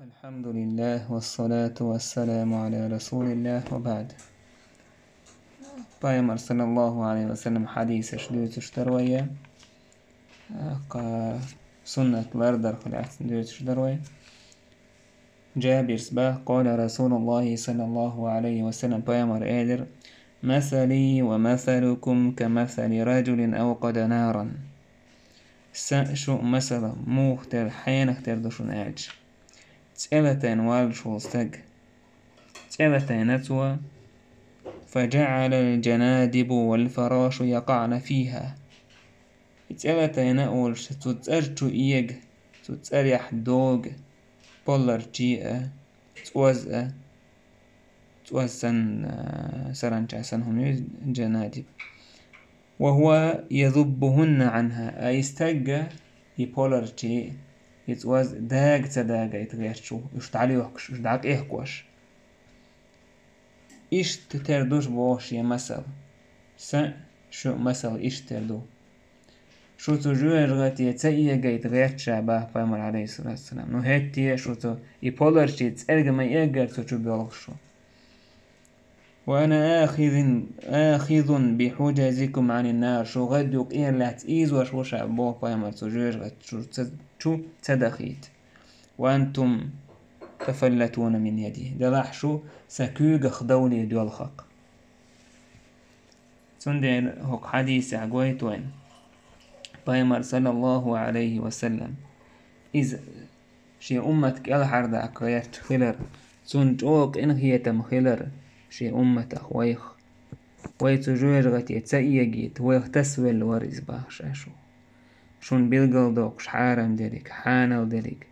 الحمد لله والصلاة والسلام على رسول الله وبعد. Paimar sallallahu alaihi wasallam hadis اشتروية سنة لاردر خلعت اشتروية جابر سباه قال رسول الله صلى الله عليه وسلم Paimar إيدر مثلي ومثلكم كمثل رجل أوقد نارا شو مثلا موختر حينختر دشون أعج تسألتين والشوستق تسألتين أتوى فجعل الجنادب والفراش يقعن فيها تسألتين أول تتأرجو إيج تتأريح دوغ بولر جيئة توزن سرنجا سنهم جنادب وهو يذبهن عنها أي استجى يبولر جي يتوز داق تداق يتغيرشو يشتعلي وحكش يشتعك إيهكوش إيش تتردوش بوش يا مثل شو مثل إيش تردو شو تجوه رغتي يتسئي جيت غيرت شعبه فامر عليه الصلاة والسلام نو هيتي شو تو يبولر جي تسألق ما يأجر تشو بيالغشو وأنا آخذ بحجزكم عن النار شو غد يقير لا تئيز وشو شعبه فامر تجوه رغت شو تدخيت وأنتم تفلتون من يده دلح شو سكوغ خدولي دول خق سندين هق حديث عقويت وين بايمر صلى الله عليه وسلم إذا شي أمتك الحرد عقويت خلر سنجوك إن هي تمخلر شي أمتك ويخ ويتجوج غتي تسيجيت ويخ تسوي الورز باخشاشو شون بيلقل دوق شحارم ديريك حانل ديريك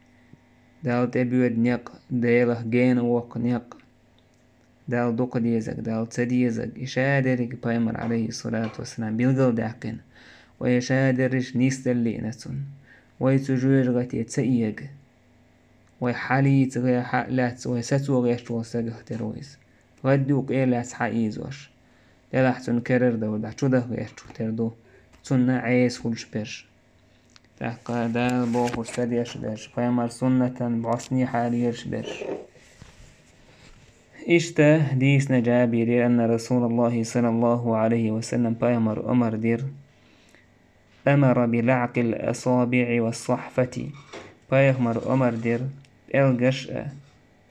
دال تبيود نيق ديله جين وق نيق دال دوق ديزك دال تديزك إشادرك بايمر عليه الصلاة والسلام بيلقل داقين ويشادرش نيستلي نسون ويتجوج غتي تسيج ويحاليت غير حقلات ويستو غير شوستغ ترويز غدوق إيلات حقيزوش دلحتون كرر دول دحشو ده غير شو تردو تسنة عيس خلش برش تحقا دا بوخور سديش برش فيمر سنة بعصني حاليش برش إشتا ديسنا جابير أن رسول الله صلى الله عليه وسلم فيمر أمر دير أمر بلعق الأصابع والصحفة فيمر أمر دير القش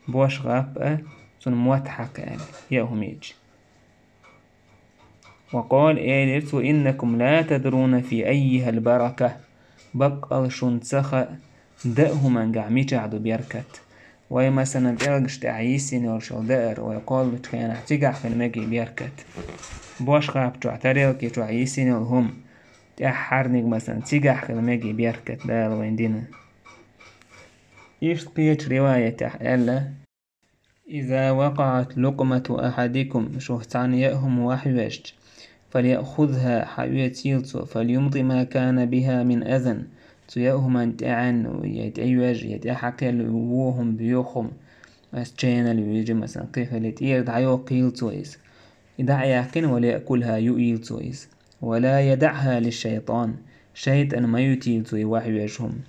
بوش غاب سن موتحك يأهم يج وقال إيلرت إنكم لا تدرون في أيها البركة بقى شنتسخ دأه من قعمي جعدو بيركت ومثلا تلقش تعيسين ورشو دائر ويقول تخيان احتقع في المجي بيركت بوش خاب تعتريلكي تعيسين الهم تأحرنك مثلا تقع في المجي بيركت دال وين دينا قيت رواية ألا إذا وقعت لقمة أحدكم شهتان يأهم وحوشت فليأخذها حيوتيلتو فليمضي ما كان بها من أذن تيأهم أنتعن ويتعيوج يتحكل ووهم بيوخم أسجينا ليجي مثلا كيف لتير دعيو قيلتو إز إذا يأكل وليأكلها يؤيلتو إز ولا يدعها للشيطان شيطان ما يتيلتو وحوشهم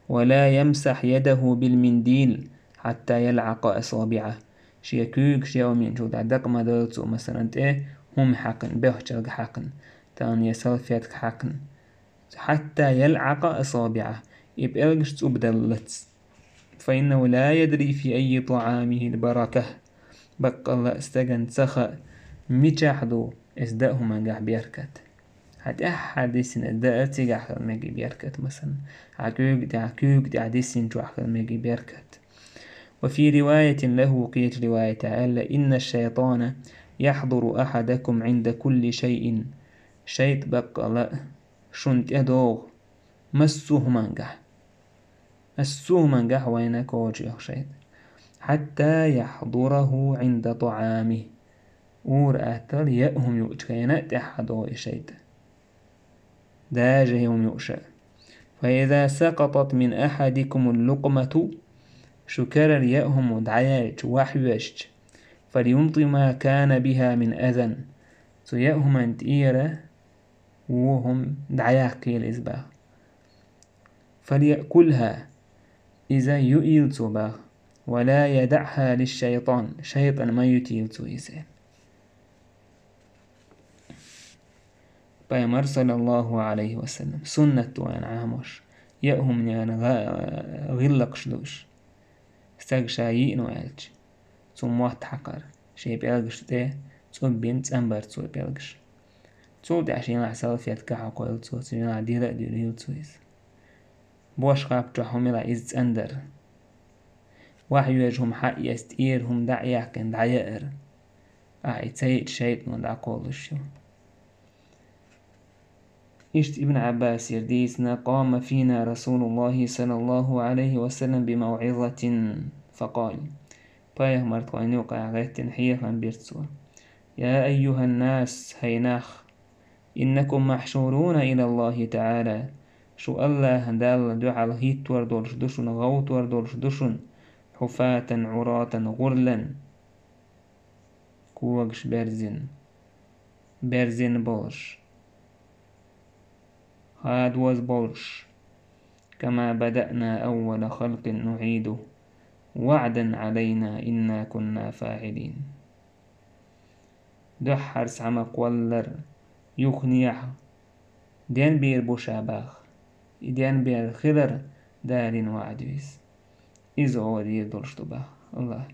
ولا يمسح يده بالمنديل حتى يلعق أصابعه شيا كوك شيا ومين جود عدق ما دلتو مثلا هم حقن بيخجلق حقن تان يسلفيتك حقن حتى يلعق أصابعه يبقلقش تبدلت فإنه لا يدري في أي طعامه البركة بقى الله استغن سخا ميجحدو ازدأه من قح بيركت حتى حديثين ازدأ تيجح المجي بيركت مثلا عكوك دي حديثين جوح المجي بيركت وفي رواية له قيت رواية تعالى إن الشيطان يحضر أحدكم عند كل شيء شيط بقى لا شنت يدوغ مسوه منجح وينك وجه شيط حتى يحضره عند طعامه اور أتل يأهم يؤتكينا تحضو شيط داجه يوم يؤشى فإذا سقطت من أحدكم اللقمة شكر يأهم ودعياج وحوشت فليمضي ما كان بها من أذن سيأهم أنتئيرة وهم دعياج كيل إزباغ فليأكلها إذا يؤيلتو باخ ولا يدعها للشيطان شيطان ما يتيلتو إذا بيمر صلى الله عليه وسلم سنة وان عامر يأهم يعني غلق شلوش استغشايين وعلج ثم واحد حقر شي بيلغش ده ثم بنت أمبر ثم بيلغش ثم ده عشان عسال في أتكح قويل ثم سمينا ديرة ديريل ثم بوش قاب تحهم إلى إز أندر واحد يجهم حق يستيرهم دعيا كان دعيائر تسيد شيطان دع قولش إشت ابن عباس يرديسنا قام فينا رسول الله صلى الله عليه وسلم بموعظة فقال بايه مرتقاني وقع غير تنحية عن بيرتسوا يا أيها الناس هيناخ إنكم محشورون إلى الله تعالى شو الله دال دعال هيت وردولش دشن غوت وردولش دشن حفاة عراة غرلا كوغش برزن بولش هاد was بولش كما بدأنا أول خلق نعيده وعدا علينا إنا كنا فاعلين دحر سعمق ولر يخنيح دين بير بوشاباخ دين بير خضر دارين وعدويس إذا هو دير دولشتباخ الله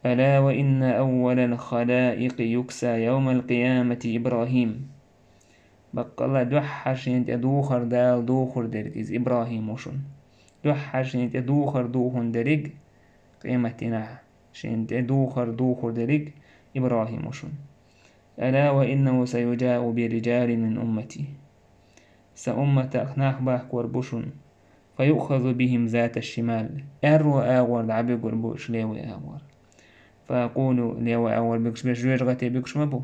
ألا وإن أول الخلائق يكسى يوم القيامة إبراهيم بقى الله دحر شنت دوخر دال دوخر درج إز إبراهيم وشن دحر شنت دوخر درج قيمتنا شنت دوخر درج إبراهيم وشن ألا وإنه سيجاء برجال من أمتي سأمة أخناخ باك وربشن فيؤخذ بهم ذات الشمال أرو آور دعبي قربوش ليوي آور فأقول ليوي آور بكش بجوج غتي بكش مبو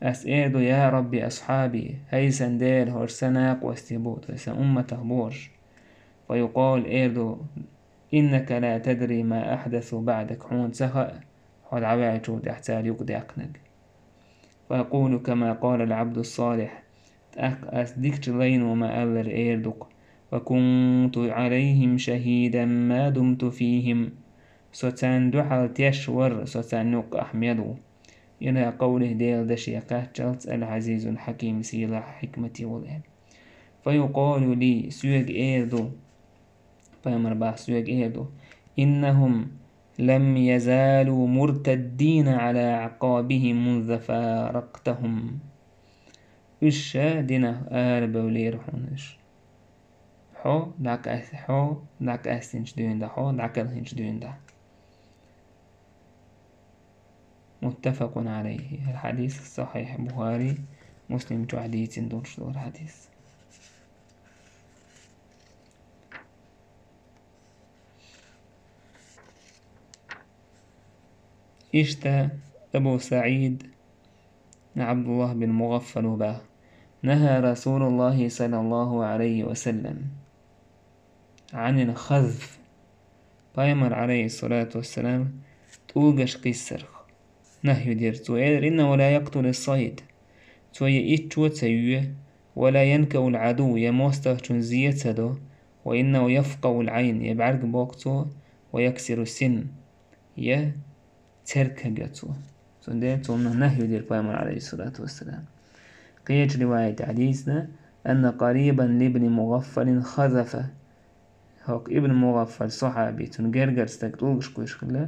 أسئل يا ربي أصحابي هيسن دير هرسناق واستبوت سأمة تهبورش فيقال إيردو إنك لا تدري ما أحدث بعدك حون سخاء حد عبايتو تحتال يقضي أقنق فأقول كما قال العبد الصالح أصدقت لين وما ألر إيردك وكنت عليهم شهيدا ما دمت فيهم ستان دحل تيشور ستان نق أحمدو إلى قوله ديل دشيقه جلت العزيز الحكيم سيلا حكمتي والعلم فيقال لي سويق إيردو فيمر باه سويق إيردو إنهم لم يزالوا مرتدين على عقابهم منذ فارقتهم إيش دينا بولير حونش حو داك أستنش دوين دا حو داك الهنش دوين دا متفق عليه الحديث الصحيح بخاري مسلم تو حديث دولش دور حديث إشتا أبو سعيد عبد الله بن مغفل به نهى رسول الله صلى الله عليه وسلم عن الخذف بايمر عليه الصلاة والسلام توقش قيسرخ نهي دير توير إنه لا يقتل الصيد توي إتشو تسيوه ولا ينكو العدو يموستغشن زيتسدو وإنه يفقو العين يبعرق بوقتو ويكسر السن تركجتو سنديتو من نهي دير بايمر عليه الصلاة والسلام قيج رواية حديثنا أن قريبا لابن مغفل خذف هوك ابن مغفل صحابي تنجرجر استقلوش كوشكلا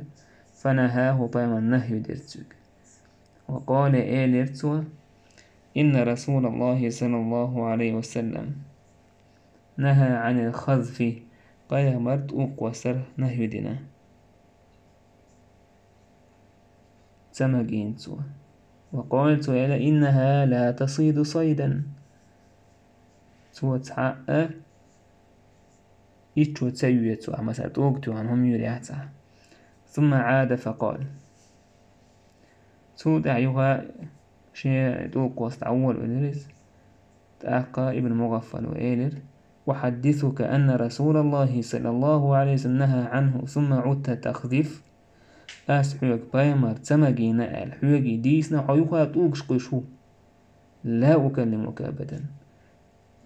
فنهاه بايمر نهي ديرتوك وقال إيليرتو إن رسول الله صلى الله عليه وسلم نهى عن الخذف بايمر توق وسر نهي دينا سمجين سوى وقالت إلى إنها لا تصيد صيدا سوى تحقق إيشو تسيويت سوى مثلا توقتو عنهم يريعتها ثم عاد فقال سوى دعيها شيء توق واستعول إليرس تأقى ابن مغفل وإيلر وحدثك أن رسول الله صلى الله عليه وسلم نهى عنه ثم عدت تخذف حوك بايمر تمجي نقل حوكي ديسنا حيوها توقش قشو لا أكلمك أبدا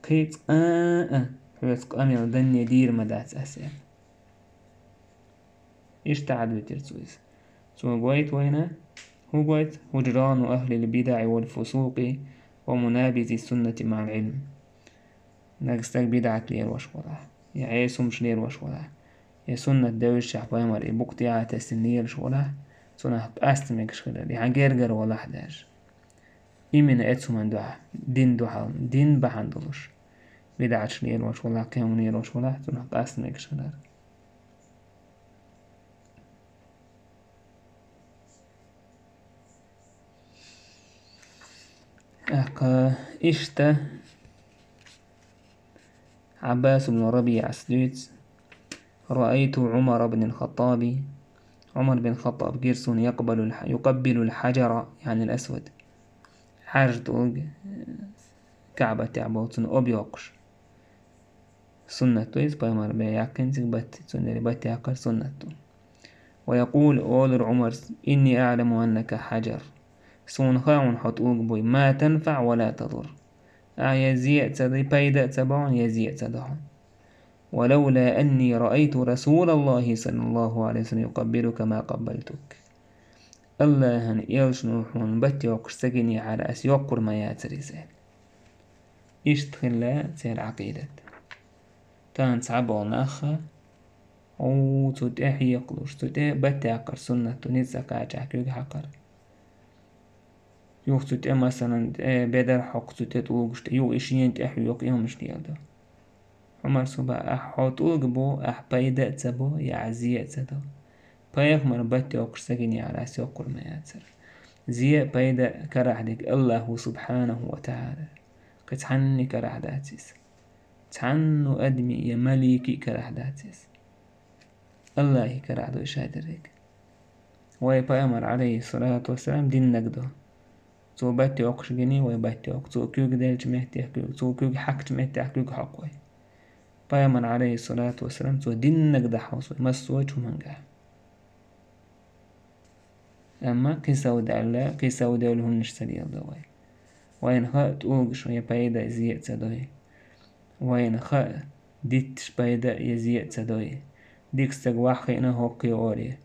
قيت حوك أمير دنيا دير مدات أسير تعدو ترسويس سو قويت وينا هو قويت هجران أهل البدع والفسوق ومنابذ السنة مع العلم ناقستك بدعة لير وشولا يعيسو مش لير وشولا يا سنة دوش شعبايا مري بوقتي عاتسنير شولا سنة أستمك شغل يعني جرجر ولا حداش إيمن أتسو من دوح دين بحندلوش بدعة لير وشولا كيوم لير وشولا سنة أستمك شغل إشتا عباس بن ربيع السدوت رأيت عمر بن الخطاب جرسون يقبل الحجر يعني الأسود حاجة كعبة تعبوتن أبيوكش سنة تويس بايمار بياكن زبت سنة بات ياكل سنة ويقول أول عمر إني أعلم أنك حجر سون خاون حطوق بوي ما تنفع ولا تضر يزيء تدي بيدا تبعون يزيء تدعون ولولا أني رأيت رسول الله صلى الله عليه وسلم يقبلك ما قبلتك الله هن إيش نوحون بتي وقرسجني على أسيقر ما ياتريزين إشتخلا تير عقيدة تان صعبون أخا أو تتحي يقلوش تتحي بتي عقر سنة تنزك عجاكيك حقر يوك تتحي مثلا بدر حق تتوقشت يو إشيين تحي يوك إيهم مش ديالده عمر صبا أحوطوك بو أحبايدة تبو يعزية تدو بايق من بتي وقرسجني على أسيقر ما ياتر زي بايدة كرحدك الله سبحانه وتعالى كتحني كرحداتيس تحنو أدمي يا مليكي كرحداتيس الله كرحدو إشادرك ويبايمر عليه الصلاة والسلام دين نقدو تو باتي وقش جني ويباتي وقش تو كيوك ديلش مهتي كيوك تو كيوك حكت مهتي كيوك حقوي بايمر عليه الصلاة والسلام تو دين نقد حوصوي مسويت ومنقع أما كيساود الله كيساود لهم نشتري الدواي وين خاء تقوغش ويبايدا زيء تدوي وين خاء ديتش بايدا يزيء تدوي ديك استقواحي إنا هوقي أوري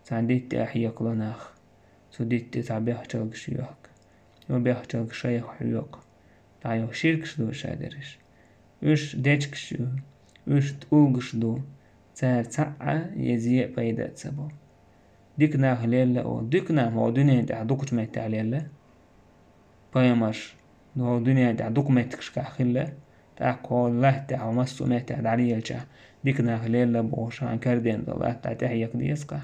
تعديت أحيق لناخ تو ديت تعبيح تلق شيوخ وبيح تلق شيخ حيوق تعيو شيركش دو شادرش وش ديتشكش وش تقوغش دو تار تعا يزيء بايدا تسبو ديك ناخ ليلة أو ديك ناخ هو دنيا تعدوكت ما تعليلة بايماش هو دنيا تعدوك ما تكشكا خلة تاكو الله تعو مسو ما تعد عليه الجاه ديك ناخ ليلة بوشان كردين الله تعتحيك ديسكا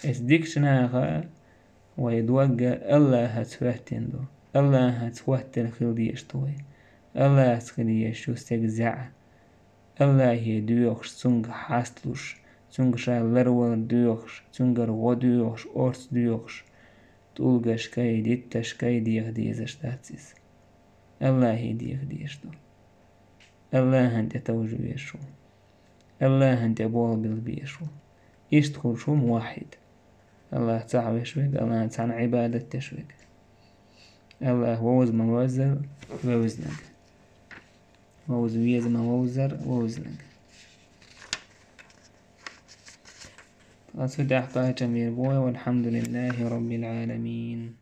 اس ديك شناغا ويدوغا الله هتفهتين دو الله هتفهتين خلديش توي الله هتخليش وستجزع الله يدوخش سونغ حاستلوش سونغ شاي لرول دوخش سونغر ودوخش أورس دوخش تولغش كاي ديتش كاي ديخ ديزش تاتسيس الله يديخ ديش دو الله انت توجو يشو الله انت بول بالبيشو يشتخل شو موحد الله تعوي شويك الله تعن عبادة تشويك الله ووز موزر ووزنك ووز ويز موزر ووزنك أصدق جميل بوي والحمد لله رب العالمين.